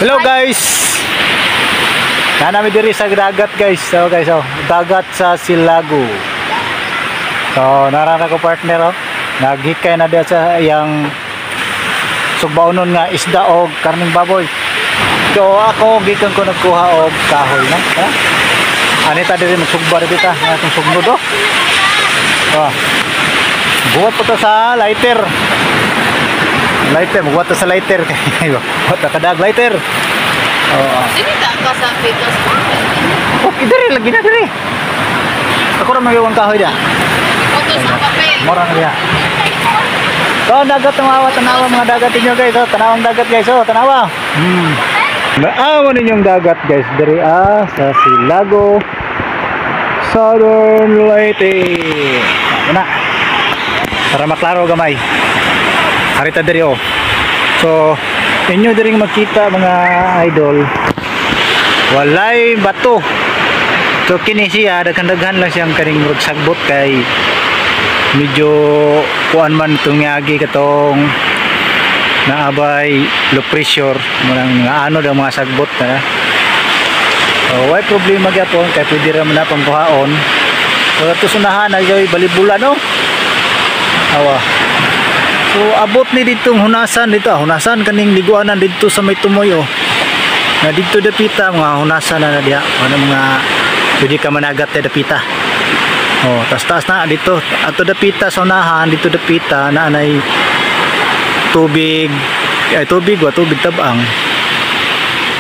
Hello guys. Nanami diri sa dagat guys. So guys, dagat sa Silago. So narana ko partner naghikay na dia sa yang sugbaunon nga isda og karning baboy. So ako gikan ko nagkuha og kahoy na. Ha? Ani ta diri magsugba dito ta, atong sugnod oh. Buhat po to sa lighter. Lighter, buhat to sa lighter. Buhat ta kadag lighter. Sini tak ka sa pitos. Okay, diri lagi na diri. Ako ra magawang kahoy dia. Foto sa papel. Mora na dia. So dagat tanawa mga dagat ninyo guys. So tanawang dagat guys. So tanawa. Naawa ninyong dagat guys. Diri sa Silago, Southern Leyte. Ano? Para maklaro gamay. Harita diri oh. So inyo diri makita mga idol. Walay bato. So kini siya daghan lang siyang kaning sagbot kay medyo kuan man itong yagi katong naabay low pressure mga ano daw mga sagbot na. So why problema gyapon kay pwede ra man na pambuhaon. So ato sunahan ay balibula no. Awa. So abot ni ditong hunasan dito, hunasan kaning liguanan dito sa may tumoy oh. Na dito dapita mga hunasan na diha, ano mga pwede ka managat na dapita. Oh, taas na dito ato dapita sa unahan, dito dapita na anay tubig tubig tabang.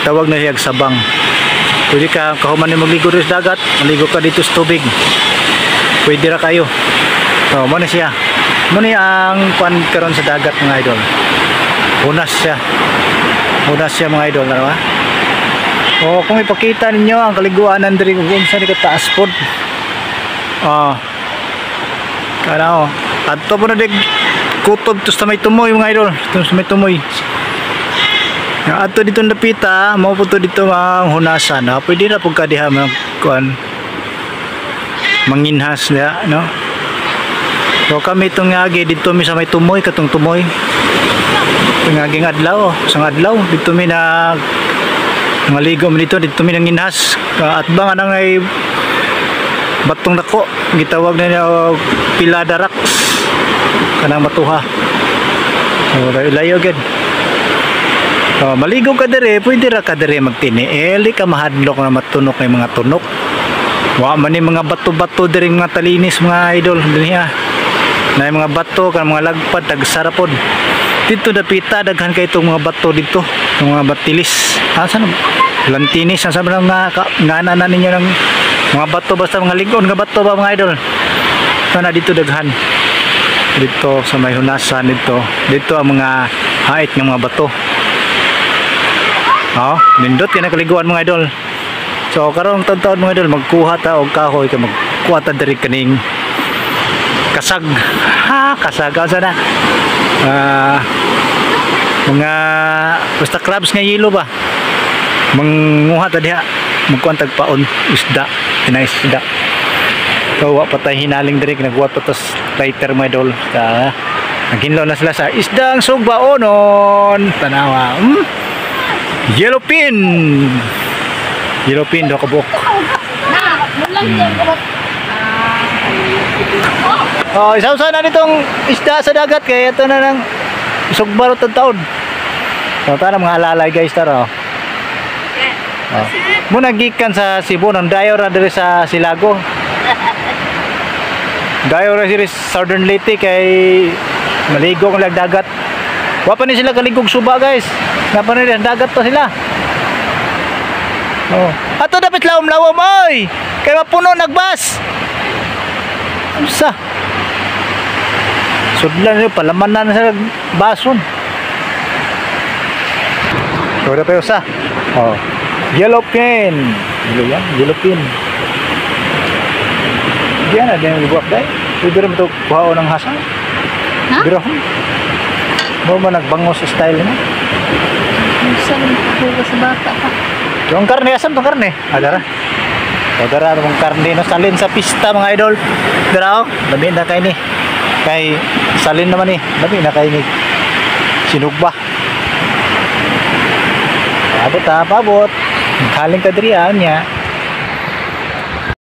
Tawag na siya sabang. Pwede ka kahuman ni magligo sa dagat, maligo ka dito sa tubig. Pwede ra kayo. So mo na siya. Muni ang kuan karon sa dagat mga idol. Hunas siya mga idol, ano ba? O kung ipakita ninyo ang kaliguanan diri kung sa ni kataas pod. Kana adto po na dig kutob to sa may tumoy mga idol, to sa may tumoy. Adto dito napita, mao po to dito ang hunasan. Pwede na pud kadiha mga kuan manginhas niya, no? So kami itong ngagi dito mi sa may tumoy katong tumoy. Itong ngaging adlaw, sang adlaw dito mi na maligo mi dito mi nanginhas. At bang anang ay batong dako gitawag na niya pilada rocks kanang matuha. So layo gid. So maligo ka dere, pwede ra ka dere magtini. Eli ka mahadlok na matunok ng mga tunok. Wa man ni mga bato-bato diri mga talinis mga idol dinhi na mga bato kan mga lagpad tagsarapod dito dapita daghan kay itong mga bato dito mga batilis asan lantinis ang sabi ng ngana na ninyo ng mga bato basta mga ligon nga bato ba mga idol sana dito daghan dito sa may hunasan dito ang mga hait ng mga bato nindot kaya nakaliguan mga idol. So karong taon mga idol magkuha ta og kahoy kay magkuha ta diri kaning kasag kasag sana mga basta crabs nga yelo ba manguha ta diha magkuan tagpaon isda isda. So wa patay hinaling diri nagbuhat pa tas lighter mga idol naghinlaw na sila sa isdang sugbaonon tanawa yellowfin do kabuk. Isa-usa na nitong isda sa dagat kaya ito na ng sugbarot ng taon. So ito na mga alalay guys taro. Muna gikan sa Cebu ng dayo ra diri sa Silago. Dayo ra diri Southern Leyte kay maligo ang dagat. Wa pa ni sila kaligog suba guys. Napa ni dagat pa sila. Ato dapat lawom-lawom oy. Kay mapuno nagbas. Unsa? Sudlan niyo palamanan sa bason. Ora pa usa. Yellowfin. Yellowfin. Diyan na din ibuak dai. Pwede rin ito kuhaon ng hasa. Pero mo man nagbangos style na. Saan ko sa bata pa? Yung karne, asam itong karne? Adara. Adara, itong karne no, salin sa pista mga idol. Dara, dami na kayo ni. Kay salin naman ni. Dami na kayo ni. Sinugba. Abot ha, paabot. Kaling ka diriyan niya.